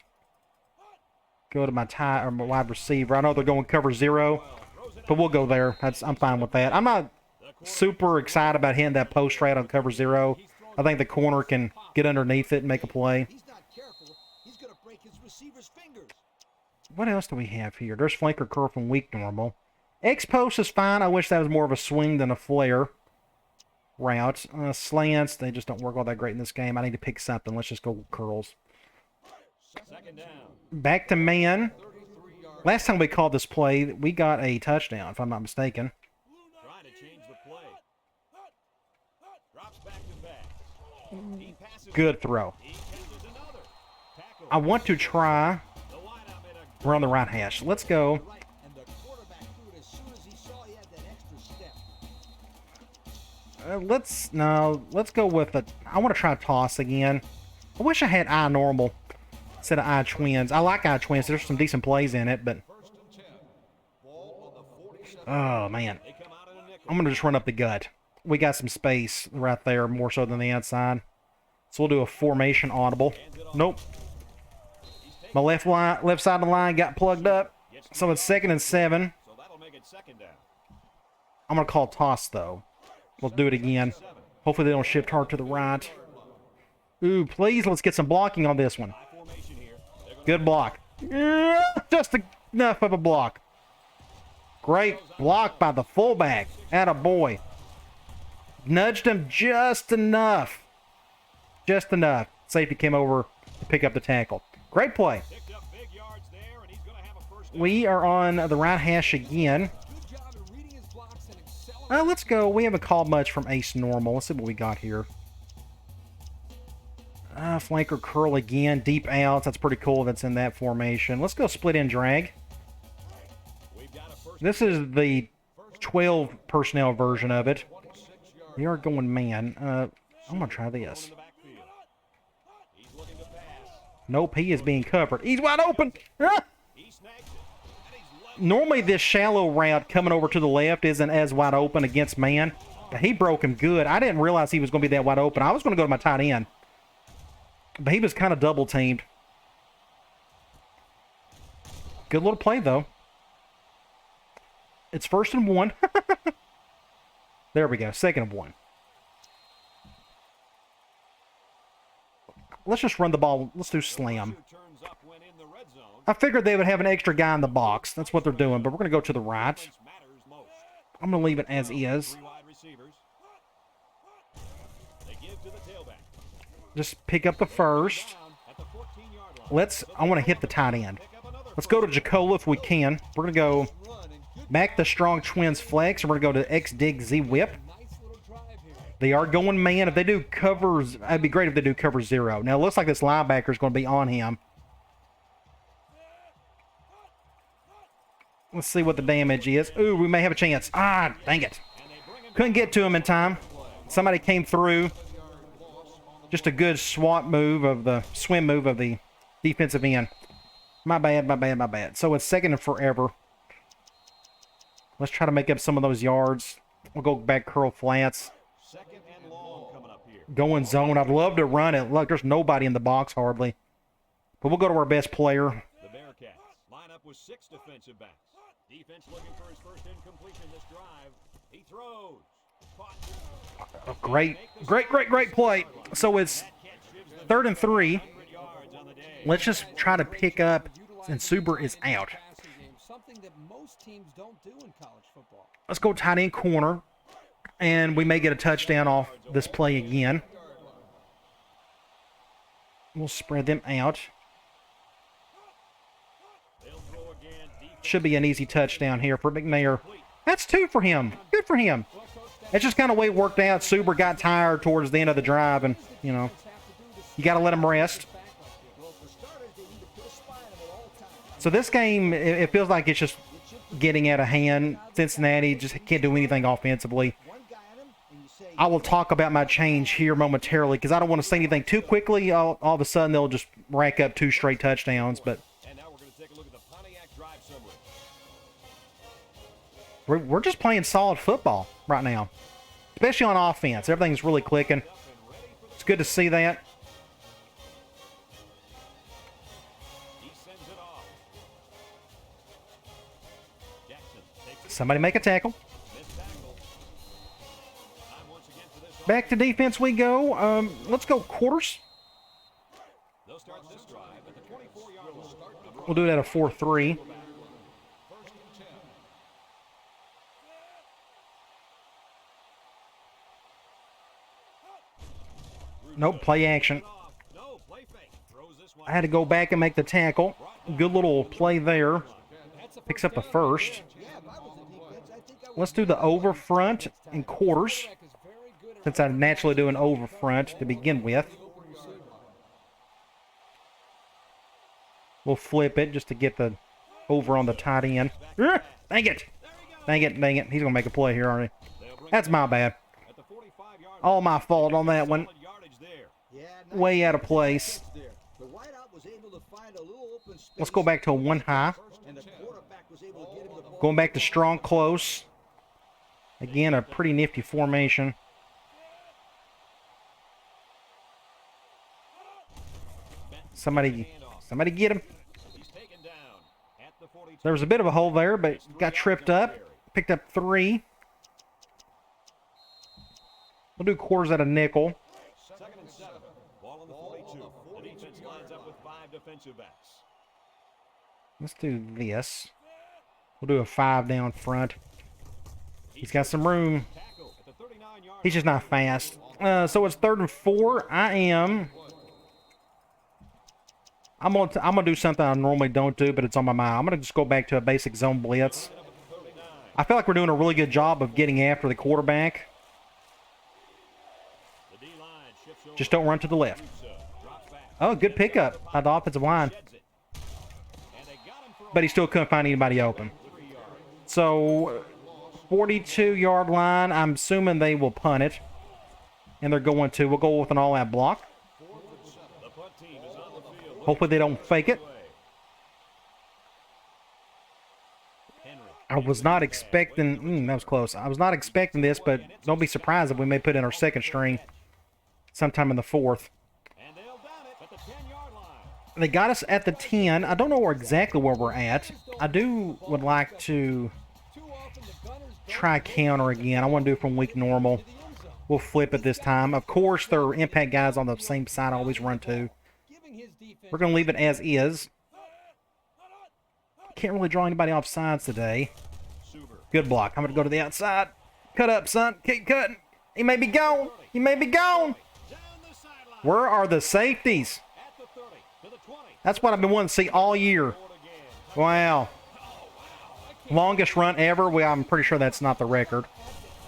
[SPEAKER 1] go to my tie or my wide receiver. I know they're going cover 0, but we'll go there. I'm fine with that. I'm not super excited about hitting that post right on cover 0. I think the corner can get underneath it and make a play.
[SPEAKER 3] He's not careful. He's going to break his receiver's fingers.
[SPEAKER 1] What else do we have here? There's flanker curl from weak normal. X-post is fine. I wish that was more of a swing than a flare route. Slants, they just don't work all that great in this game. I need to pick something. Let's just go curls.
[SPEAKER 2] Second down.
[SPEAKER 1] Back to man. Last time we called this play, we got a touchdown, if I'm not mistaken.
[SPEAKER 2] Trying to change the play. Drops back to back. He passes.
[SPEAKER 1] Good throw.
[SPEAKER 2] He catches another. Tackle.
[SPEAKER 1] I want to try.
[SPEAKER 2] The wideout made a
[SPEAKER 1] We're on the right hash. Let's go.
[SPEAKER 3] Right, and the quarterback threw it as soon as he saw he had that extra step.
[SPEAKER 1] Let's go with it. I want to try toss again. I wish I had I normal instead of I twins. I like I twins. There's some decent plays in it, but oh man,
[SPEAKER 2] They come out in a nickel.
[SPEAKER 1] I'm gonna just run up the gut. We got some space right there, more so than the outside. So we'll do a formation audible. Nope. My left side of the line got plugged up. So it's 2nd and 7.
[SPEAKER 2] So that'll make it second down.
[SPEAKER 1] I'm going to call toss, though. We'll do it again. Hopefully they don't shift hard to the right. Ooh, please, let's get some blocking on this one.
[SPEAKER 2] Formation here.
[SPEAKER 1] Good block. Yeah, just enough of a block. Great block by the fullback. Atta boy. Nudged him just enough. Just enough. Safety came over to pick up the tackle. Great play.
[SPEAKER 2] Picked up big yards there, and he's going to have a first down.
[SPEAKER 1] We are on the right hash again.
[SPEAKER 3] Good job in reading his blocks and accelerating.
[SPEAKER 1] Let's go. We haven't called much from Ace Normal. Let's see what we got here. Flanker curl again. Deep outs. That's pretty cool. That's in that formation. Let's go split in drag.
[SPEAKER 2] We've got a first
[SPEAKER 1] This is the 12 personnel version of it. We are going man. I'm going to try this.
[SPEAKER 2] in the backfield. He's looking to pass.
[SPEAKER 1] Nope, he is being covered. He's wide open. Ah!
[SPEAKER 2] He snags it. And he's left.
[SPEAKER 1] Normally this shallow route coming over to the left isn't as wide open against man. But he broke him good. I didn't realize he was going to be that wide open. I was going to go to my tight end. But he was kind of double teamed. Good little play, though. It's 1st and 1. There we go. 2nd and 1. Let's just run the ball. Let's do slam.
[SPEAKER 2] Turns up when in the red zone.
[SPEAKER 1] I figured they would have an extra guy in the box. That's what they're doing. But we're going to go to the right.
[SPEAKER 2] Matters most.
[SPEAKER 1] I'm going to leave it as is.
[SPEAKER 2] 3 wide receivers. They give to the tailback.
[SPEAKER 1] Just pick up the first.
[SPEAKER 2] Down at the 14-yard line.
[SPEAKER 1] I want to hit the tight end. Let's go to Jacola if we can. We're going to go back the Strong Twins flex. And we're going to go to X-Dig Z-Whip.
[SPEAKER 3] Nice little drive here.
[SPEAKER 1] They are going man. If they do covers, it'd be great if they do cover 0. Now, it looks like this linebacker is going to be on him. Let's see what the damage is. Ooh, we may have a chance. Ah, dang it. Couldn't get to him in time. Somebody came through. Just a good swim move of the defensive end. My bad. So it's 2nd and forever. Let's try to make up some of those yards. We'll go back curl flats.
[SPEAKER 2] 2nd and long coming up here.
[SPEAKER 1] Going zone. I'd love to run it. Look, there's nobody in the box hardly. But we'll go to our best player.
[SPEAKER 2] The Bearcats line up with 6 defensive backs. Defense looking for his first incompletion this drive. He throws. Caught.
[SPEAKER 1] Oh, great play. So it's 3rd and 3.
[SPEAKER 2] 100 yards on the day.
[SPEAKER 1] Let's just try to pick up since Suber is out.
[SPEAKER 3] Something that most teams don't do in college football.
[SPEAKER 1] Let's go tight end corner. And we may get a touchdown off this play again. We'll spread them out.
[SPEAKER 2] They'll throw again. Defense
[SPEAKER 1] Should be an easy touchdown here for McNair. That's 2 for him. Good for him. It's just kind of the way it worked out. Suber got tired towards the end of the drive, and, you know, you got to let him rest. So this game, it feels like it's just getting out of hand. Cincinnati just can't do anything offensively. I will talk about my change here momentarily because I don't want to say anything too quickly. All of a sudden, they'll just rack up 2 straight touchdowns. But
[SPEAKER 2] And now we're going to take a look at the Pontiac drive summary.
[SPEAKER 1] we're just playing solid football right now, especially on offense. Everything's really clicking. It's good to see that.
[SPEAKER 2] He sends it off. Jackson takes it.
[SPEAKER 1] Somebody make a tackle.
[SPEAKER 2] Missed tackle. Time once again for this.
[SPEAKER 1] Back to defense we go. Let's go quarters.
[SPEAKER 2] They'll start this drive at the 24-yard line.
[SPEAKER 1] We'll do it at a 4-3. Nope, play action.
[SPEAKER 2] No, play fake. Throws this one.
[SPEAKER 1] I had to go back and make the tackle. Good little play there. Picks up the first. Let's do the over front and quarters, since I naturally do an over front to begin with. We'll flip it just to get the over on the tight end. Dang it. Dang it. He's going to make a play here, aren't he? That's my bad.
[SPEAKER 2] At the 45-yard
[SPEAKER 1] All my fault on that one.
[SPEAKER 2] yardage there.
[SPEAKER 1] Way out of place. Let's go back to a 1 high. Going back to strong close. Again, a pretty nifty formation. Somebody get him.
[SPEAKER 2] He's taken down at the 42.
[SPEAKER 1] There was a bit of a hole there, but got tripped up. Picked up 3. We'll do quarters at a nickel.
[SPEAKER 2] 2nd and 7. Ball on the 42. The defense lines up with 5 defensive backs.
[SPEAKER 1] Let's do this. We'll do a 5 down front. He's got some room.
[SPEAKER 2] Tackle at the 39-yard
[SPEAKER 1] He's just not fast. So it's 3rd and 4. I'm gonna do something I normally don't do, but it's on my mind. I'm gonna just go back to a basic zone blitz. I feel like we're doing a really good job of getting after the quarterback.
[SPEAKER 2] The D-line shifts over.
[SPEAKER 1] Just don't run to the left.
[SPEAKER 2] Drops back.
[SPEAKER 1] Oh, good pickup by the offensive line.
[SPEAKER 2] Sheds it. And they got him for
[SPEAKER 1] But he still couldn't find anybody open.
[SPEAKER 2] 3 yards.
[SPEAKER 1] So, 42-yard line. I'm assuming they will punt it. And they're going to. We'll go with an all-out block.
[SPEAKER 2] The punt team is on the field.
[SPEAKER 1] Hopefully they don't fake it.
[SPEAKER 2] Henry.
[SPEAKER 1] I was not expecting... that was close. I was not expecting this, but don't be surprised if we may put in our second string sometime in the 4th.
[SPEAKER 2] And they'll down it at the 10-yard line.
[SPEAKER 1] They got us at the 10. I don't know exactly where we're at. I would like to try counter again. I want to do it from weak normal. We'll flip it this time. Of course, there are impact guys on the same side I always run to. We're going to leave it as is. Can't really draw anybody off sides today. Good block. I'm going to go to the outside. Cut up, son. Keep cutting. He may be gone. He may be gone. Where are the safeties?
[SPEAKER 2] At the 30 to the 20.
[SPEAKER 1] That's what I've been wanting to see all year. Wow. Longest run ever. Well, I'm pretty sure that's not the record,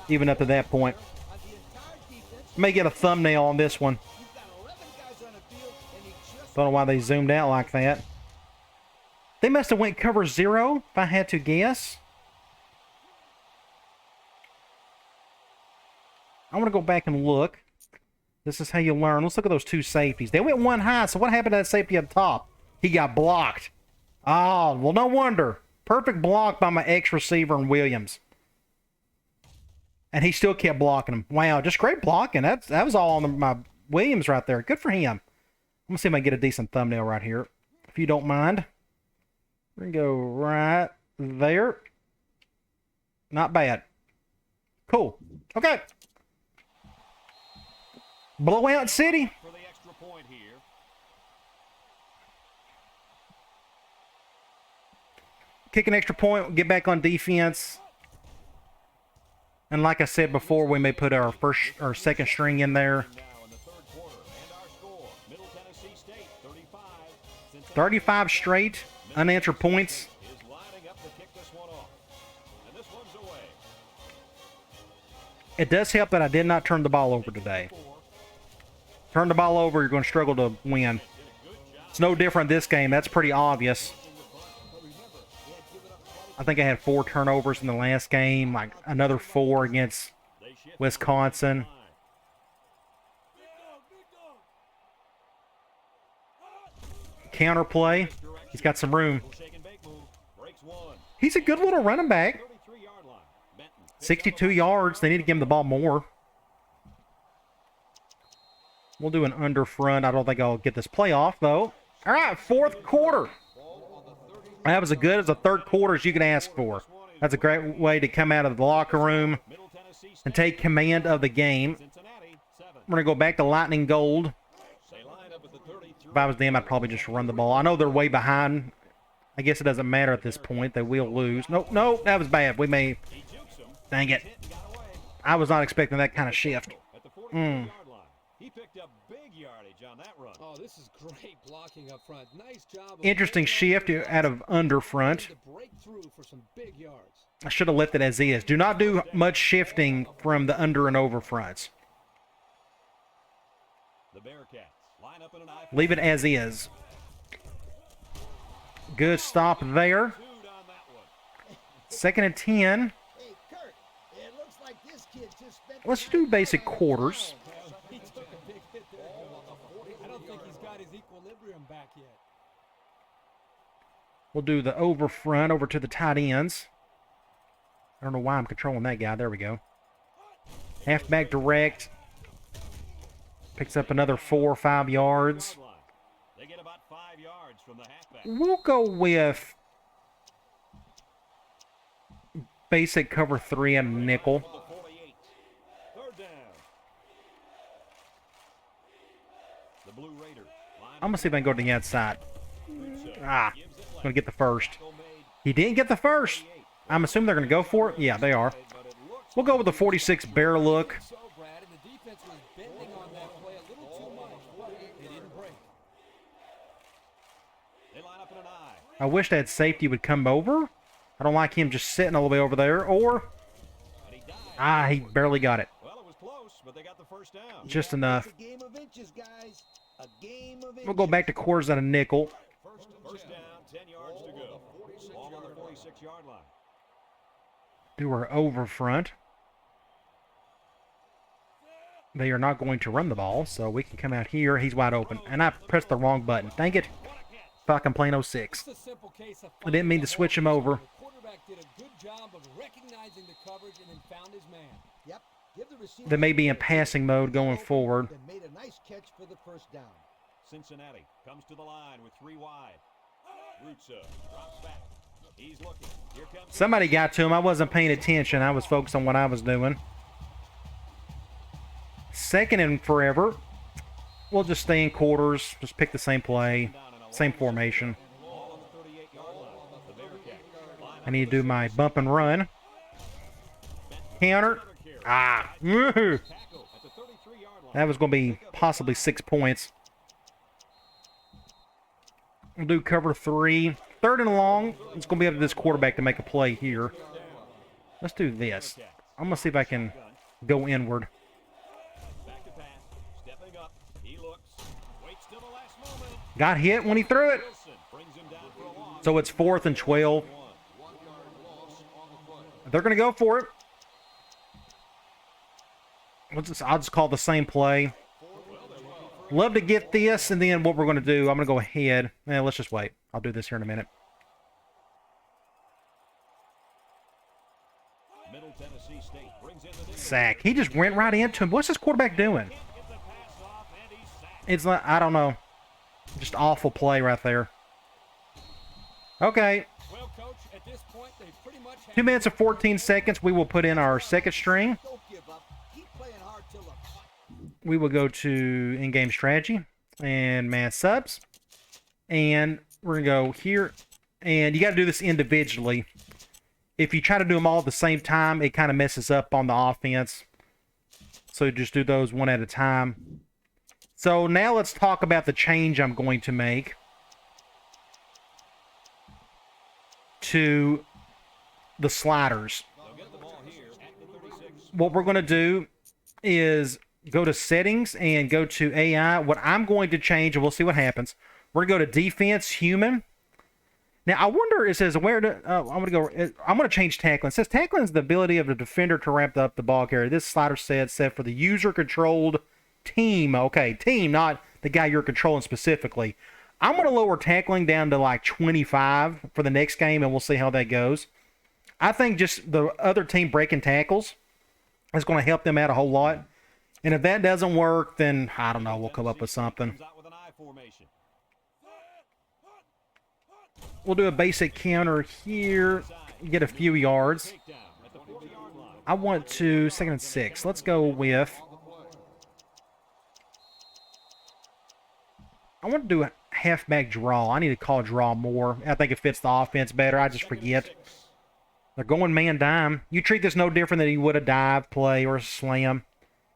[SPEAKER 1] even up to that point. May get a thumbnail on this one. Don't know why they zoomed out like that. They must have went cover 0, if I had to guess. I want to go back and look. This is how you learn. Let's look at those 2 safeties. They went 1 high, so what happened to that safety up top? He got blocked. Oh, well, no wonder. Perfect block by my ex-receiver in Williams. And he still kept blocking him. Wow, just great blocking. That was all on my Williams right there. Good for him. I'm going to see if I can get a decent thumbnail right here, if you don't mind. We're going to go right there. Not bad. Cool. Okay. Blowout City.
[SPEAKER 2] For the extra point here.
[SPEAKER 1] Kick an extra point. Get back on defense. And like I said before, we may put our second string in there.
[SPEAKER 2] Now in the 3rd quarter, and our score, Middle Tennessee State 35. Cincinnati
[SPEAKER 1] 35 straight unanswered points.
[SPEAKER 2] is lining up to kick this one off. And this one's away.
[SPEAKER 1] It does help that I did not turn the ball over today. Turn the ball over, you're going to struggle to win. It's no different this game. That's pretty obvious. I think I had 4 turnovers in the last game, like another 4 against Wisconsin. Counterplay. He's got some room.
[SPEAKER 2] Shake and bake move. Breaks one.
[SPEAKER 1] He's a good little running back.
[SPEAKER 2] 33-yard line. Benton.
[SPEAKER 1] 62 yards. They need to give him the ball more. We'll do an under front. I don't think I'll get this play off, though. All right, 4th quarter. That was as good as a 3rd quarter as you can ask for. That's a great way to come out of the locker room
[SPEAKER 2] Middle Tennessee
[SPEAKER 1] and
[SPEAKER 2] State.
[SPEAKER 1] take command of the game.
[SPEAKER 2] Cincinnati 7.
[SPEAKER 1] We're going to go back to lightning gold.
[SPEAKER 2] They line up at the 33.
[SPEAKER 1] If I was them, I'd probably just run the ball. I know they're way behind. I guess it doesn't matter at this point. They will lose. No, that was bad. We may...
[SPEAKER 2] He jukes him.
[SPEAKER 1] Dang it.
[SPEAKER 2] Hit and got away.
[SPEAKER 1] I was not expecting that kind of shift.
[SPEAKER 2] At the 43-yard line. He picked up big yardage on that run.
[SPEAKER 3] Oh, this is great blocking up front. Nice job.
[SPEAKER 1] Interesting shift out of under front.
[SPEAKER 3] To break through for some big yards.
[SPEAKER 1] I should have left it as is. Do not do much shifting from the under and over fronts.
[SPEAKER 2] The Bearcats line up in an eye.
[SPEAKER 1] Leave it as is. Good stop there.
[SPEAKER 2] Dude on that one.
[SPEAKER 1] 2nd and 10.
[SPEAKER 4] Hey, Kurt, it looks like this kid just spent...
[SPEAKER 1] Let's do basic quarters.
[SPEAKER 3] He took a big hit there. I don't think he's got his equilibrium back yet.
[SPEAKER 1] We'll do the over front over to the tight ends. I don't know why I'm controlling that guy. There we go. Halfback direct. Picks up another 4 or 5 yards.
[SPEAKER 2] They get about yards from the halfback.
[SPEAKER 1] We'll go with basic cover 3 and nickel.
[SPEAKER 2] The 48. Third down. The Blue Raiders.
[SPEAKER 1] I'm going to see if I can go to the outside. Ah, going to get the first. He didn't get the first. I'm assuming they're going to go for it. Yeah, they are. We'll go with the 46 bear look.
[SPEAKER 3] So, Brad, and the defense was bending on that play a little too much, but they didn't break.
[SPEAKER 2] They line up in an eye.
[SPEAKER 1] I wish that safety would come over. I don't like him just sitting all the way over there. Or,
[SPEAKER 2] And he died.
[SPEAKER 1] he barely got it.
[SPEAKER 2] Well, it was close, but they got the first down.
[SPEAKER 1] Just enough.
[SPEAKER 4] It's a game of inches, guys. A game of inches.
[SPEAKER 1] We'll go back to quarters and a nickel.
[SPEAKER 2] First down, 10 yards to go. Ball on the 46-yard line.
[SPEAKER 1] Do our over front. They are not going to run the ball, so we can come out here. He's wide open. And I pressed the wrong button. Dang it. Thought I'm playing 06.
[SPEAKER 3] It's a simple case of
[SPEAKER 1] I didn't mean to switch him over.
[SPEAKER 3] The quarterback did a good job of recognizing the coverage and then found his man.
[SPEAKER 4] Yep. Give the receiver.
[SPEAKER 1] They may be in passing mode going forward.
[SPEAKER 4] And made a nice catch for the first down.
[SPEAKER 2] Cincinnati comes to the line with 3 wide. Rutsa drops back. He's looking. Here comes
[SPEAKER 1] Somebody got to him. I wasn't paying attention. I was focused on what I was doing. Second and forever. We'll just stay in quarters. Just pick the same play. Same formation.
[SPEAKER 2] ball on the 38-yard line. The Bearcats.
[SPEAKER 1] I need to do my bump and run. Counter. Ah. Woohoo.
[SPEAKER 2] Tackle at the 33-yard line.
[SPEAKER 1] That was going to be possibly 6 points. We'll do cover 3. Third and long. It's going to be up to this quarterback to make a play here. Let's do this. I'm going to see if I can go inward.
[SPEAKER 2] Back to pass. Stepping up. He looks. Waits till the last moment.
[SPEAKER 1] Got hit when he threw it.
[SPEAKER 2] Wilson brings him down for a loss.
[SPEAKER 1] So it's 4th and 12. They're going to go for it. I'll just call the same play. Love to get this, and then what we're going to do, I'm going to go ahead. Let's just wait. I'll do this here in a minute.
[SPEAKER 2] Middle Tennessee State brings in the
[SPEAKER 1] Sack. He just went right into him. What's this quarterback doing?
[SPEAKER 2] get the pass off, and he's sacked.
[SPEAKER 1] It's like, I don't know. Just awful play right there. Okay.
[SPEAKER 3] Well, Coach, at this point, they pretty much have
[SPEAKER 1] 2 minutes and 14 seconds. We will put in our second string.
[SPEAKER 4] Don't give up. Keep playing hard till the
[SPEAKER 1] We will go to in-game strategy and mass subs. And we're going to go here. And you got to do this individually. If you try to do them all at the same time, it kind of messes up on the offense. So just do those one at a time. So now let's talk about the change I'm going to make to the sliders.
[SPEAKER 2] They'll get the ball here at the 36.
[SPEAKER 1] What we're going to do is go to settings and go to AI. What I'm going to change, and we'll see what happens. We're going to go to defense, human. Now, I wonder, it says where to, I'm going to change tackling. It says tackling is the ability of the defender to ramp up the ball carrier. This slider set for the user-controlled team. Okay, team, not the guy you're controlling specifically. I'm going to lower tackling down to like 25 for the next game, and we'll see how that goes. I think just the other team breaking tackles is going to help them out a whole lot. And if that doesn't work, then I don't know, we'll come up with something.
[SPEAKER 2] Comes out with an I formation.
[SPEAKER 1] We'll do a basic counter here, get a few yards.
[SPEAKER 2] Takedown at the 40-yard line.
[SPEAKER 1] I want to 2nd and 6. Let's go with, I want to do a halfback draw. I need to call draw more. I think it fits the offense better. I just forget. They're going man dime. You treat this no different than you would a dive play or a slam.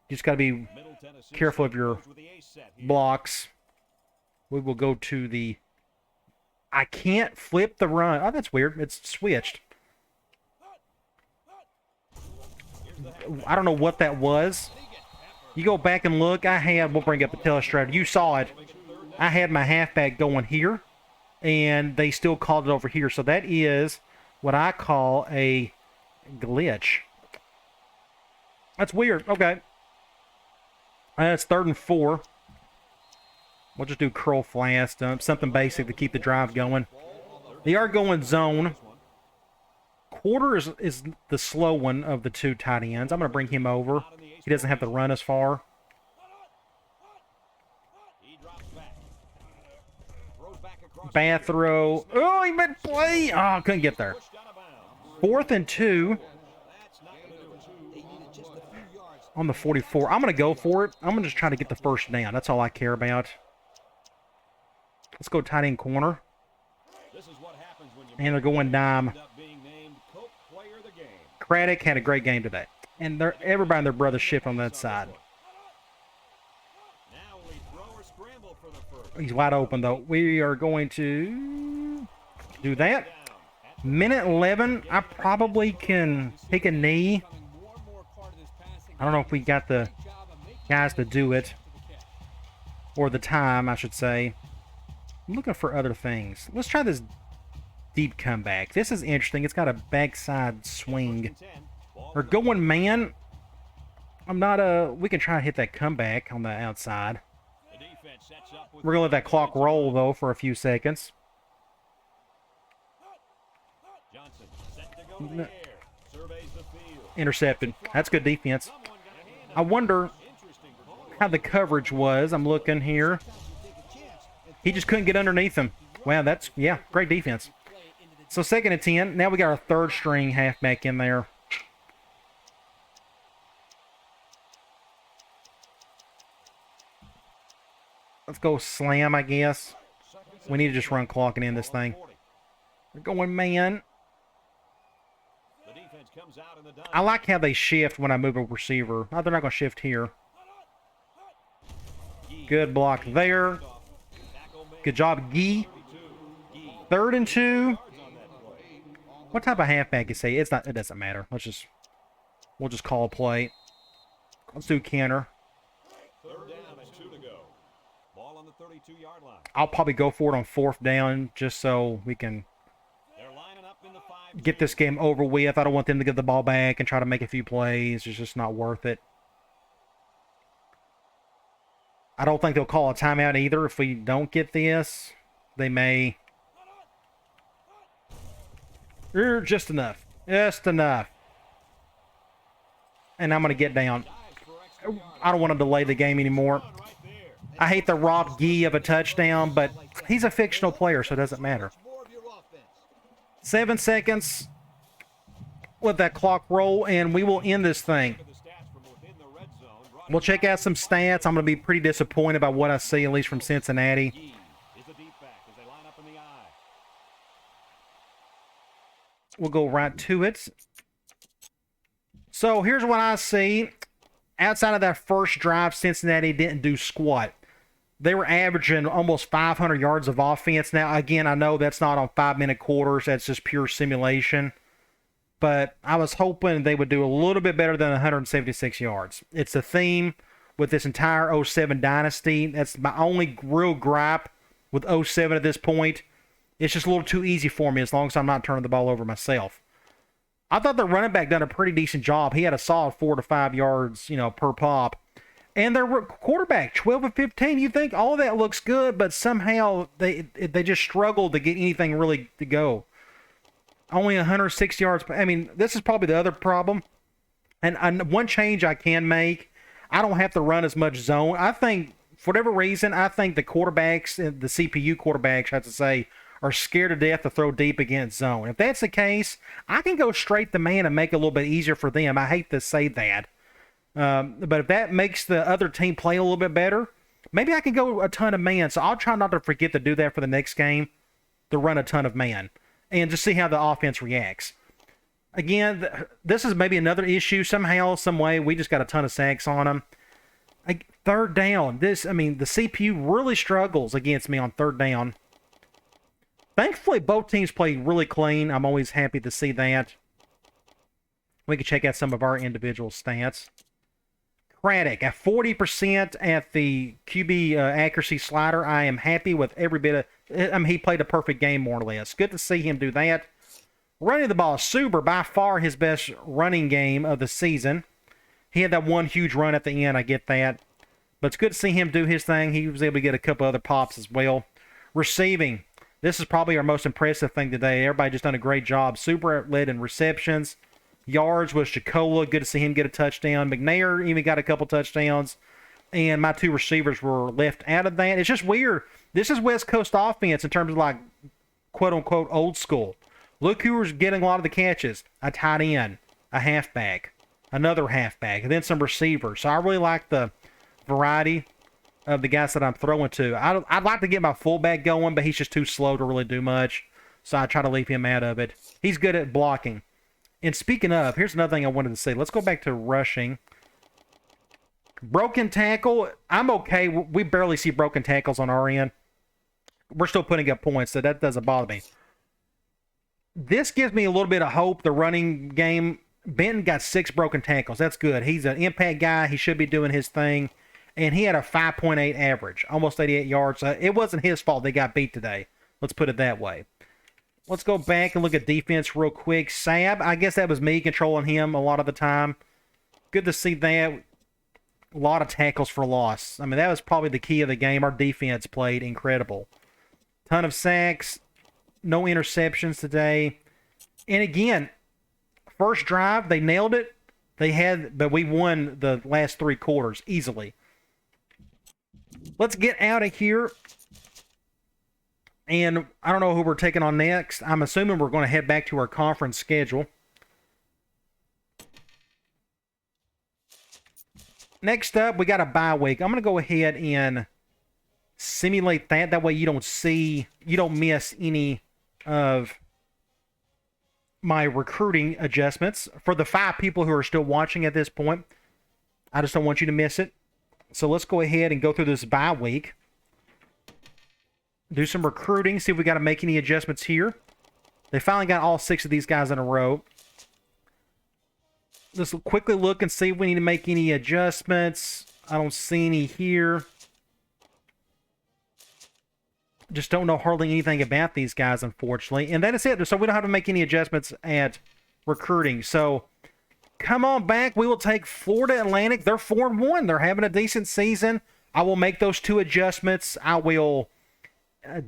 [SPEAKER 1] You just got to be
[SPEAKER 2] Middle Tennessee
[SPEAKER 1] careful of
[SPEAKER 2] State
[SPEAKER 1] your
[SPEAKER 2] goes with the ace set here.
[SPEAKER 1] blocks. We will go to the, I can't flip the run. Oh, that's weird. It's switched. I don't know what that was. You go back and look. We'll bring up the telestrator. You saw it. I had my halfback going here, and they still called it over here. So that is what I call a glitch. That's weird. Okay. It's 3rd and 4. We'll just do curl fast, something basic to keep the drive going. They are going zone. Quarter is the slow one of the two tight ends. I'm going to bring him over. He doesn't have to run as far.
[SPEAKER 2] He drops back. Throws back across
[SPEAKER 1] Bad throw. Oh, he made play. Oh, couldn't get there.
[SPEAKER 2] pushed out of bounds.
[SPEAKER 1] 4th and 2
[SPEAKER 2] That's not going to do it.
[SPEAKER 3] They needed just a few yards.
[SPEAKER 1] on the 44. I'm going to go for it. I'm going to just try to get the first down. That's all I care about. Let's go tight end corner.
[SPEAKER 2] This is what happens when you
[SPEAKER 1] And they're going dime.
[SPEAKER 2] end up being named Coke Player of the Game.
[SPEAKER 1] Craddock had a great game today. And everybody and their brother shift on that side.
[SPEAKER 2] Now we throw or scramble for the first.
[SPEAKER 1] He's wide open, though. We are going to do that. Minute 11. I probably can pick a knee. I don't know if we got the guys to do it. Or the time, I should say. I'm looking for other things. Let's try this deep comeback. This is interesting. It's got a backside swing. Or going man. I'm not we can try to hit that comeback on the outside.
[SPEAKER 2] The defense sets up with
[SPEAKER 1] We're gonna let that clock roll though for a few seconds.
[SPEAKER 2] Johnson set to go to the air. Surveys the field.
[SPEAKER 1] Intercepted. That's good defense.
[SPEAKER 2] Someone got a hand
[SPEAKER 1] I wonder
[SPEAKER 2] Interesting call.
[SPEAKER 1] how the coverage was. I'm looking here. He just couldn't get underneath him. Wow, that's, yeah, great defense. So 2nd and 10. Now we got our 3rd string halfback in there. Let's go slam, I guess. We need to just run clock and end this thing. We're going man.
[SPEAKER 2] The defense comes out in the dime.
[SPEAKER 1] I like how they shift when I move a receiver. Oh, they're not going to shift here. Good block there. Good job, Gee. 3rd and 2. What type of halfback is he? It's not. It doesn't matter. We'll just call a play. Let's do counter.
[SPEAKER 2] 3rd down and 2 to go. Ball on the 32-yard line.
[SPEAKER 1] I'll probably go for it on 4th down just so we can
[SPEAKER 2] They're lining up in the 5.
[SPEAKER 1] get this game over with. I don't want them to get the ball back and try to make a few plays. It's just not worth it. I don't think they'll call a timeout either if we don't get this. They may. Just enough. Just enough. And I'm going to get down. I don't want to delay the game anymore. I hate the rob Gee of a touchdown, but he's a fictional player, so it doesn't matter.
[SPEAKER 3] More of your offense.
[SPEAKER 1] 7 seconds. Let that clock roll, and we will end this thing.
[SPEAKER 2] The stats from within the red zone. Brought
[SPEAKER 1] We'll check out some stats. I'm going to be pretty disappointed by what I see, at least from Cincinnati.
[SPEAKER 2] Gee is the deep back as they line up in the eye.
[SPEAKER 1] We'll go right to it. So here's what I see. Outside of that first drive, Cincinnati didn't do squat. They were averaging almost 500 yards of offense. Now, again, I know that's not on 5-minute quarters. That's just pure simulation. But I was hoping they would do a little bit better than 176 yards. It's a theme with this entire 07 Dynasty. That's my only real gripe with 07 at this point. It's just a little too easy for me as long as I'm not turning the ball over myself. I thought the running back done a pretty decent job. He had a solid 4 to 5 yards, per pop. And their quarterback, 12 of 15, you think all that looks good, but somehow they just struggled to get anything really to go. Only 106 yards. I mean, this is probably the other problem. And one change I can make, I don't have to run as much zone. I think, for whatever reason, I think the quarterbacks, the CPU quarterbacks, I have to say, are scared to death to throw deep against zone. If that's the case, I can go straight to man and make it a little bit easier for them. I hate to say that. But if that makes the other team play a little bit better, maybe I can go a ton of man. So I'll try not to forget to do that for the next game, to run a ton of man, and just see how the offense reacts. Again, this is maybe another issue. Somehow, some way, we just got a ton of sacks on them. 3rd down. The CPU really struggles against me on 3rd down. Thankfully, both teams played really clean. I'm always happy to see that. We can check out some of our individual stats. Craddock at 40% at the QB accuracy slider. I am happy with every bit of. He played a perfect game, more or less. Good to see him do that. Running the ball, Suber, by far his best running game of the season. He had that one huge run at the end. I get that. But it's good to see him do his thing. He was able to get a couple other pops as well. Receiving. This is probably our most impressive thing today. Everybody just done a great job. Super led in receptions. Yards was Chicola. Good to see him get a touchdown. McNair even got a couple touchdowns. and my 2 receivers were left out of that. It's just weird. This is West Coast offense in terms of like quote-unquote old school. Look who was getting a lot of the catches. A tight end, a halfback, another halfback, and then some receivers. So I really like the variety of the guys that I'm throwing to. I'd like to get my fullback going, but he's just too slow to really do much. So I try to leave him out of it. He's good at blocking. And speaking of, here's another thing I wanted to say. Let's go back to rushing. Broken tackle, I'm okay. We barely see broken tackles on our end. We're still putting up points, so that doesn't bother me. This gives me a little bit of hope, the running game. Benton got 6 broken tackles. That's good. He's an impact guy. He should be doing his thing. And he had a 5.8 average, almost 88 yards. It wasn't his fault they got beat today. Let's put it that way. Let's go back and look at defense real quick. Sab, I guess that was me controlling him a lot of the time. Good to see that. A lot of tackles for loss. I mean, that was probably the key of the game. Our defense played incredible. Ton of sacks. No interceptions today. And again, first drive, they nailed it. But we won the last 3 quarters easily. Let's get out of here. And I don't know who we're taking on next. I'm assuming we're going to head back to our conference schedule. Next up, we got a bye week. I'm going to go ahead and simulate that. That way you don't miss any of my recruiting adjustments. For the 5 people who are still watching at this point, I just don't want you to miss it. So let's go ahead and go through this bye week. Do some recruiting, see if we got to make any adjustments here. They finally got all 6 of these guys in a row. Let's quickly look and see if we need to make any adjustments. I don't see any here. Just don't know hardly anything about these guys, unfortunately. And that is it. So we don't have to make any adjustments at recruiting. So come on back. We will take Florida Atlantic. They're 4-1. They're having a decent season. I will make those 2 adjustments. I will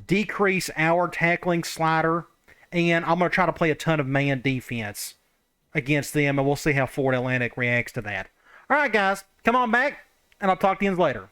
[SPEAKER 1] decrease our tackling slider. And I'm going to try to play a ton of man defense against them. And we'll see how Florida Atlantic reacts to that. All right, guys. Come on back. And I'll talk to you later.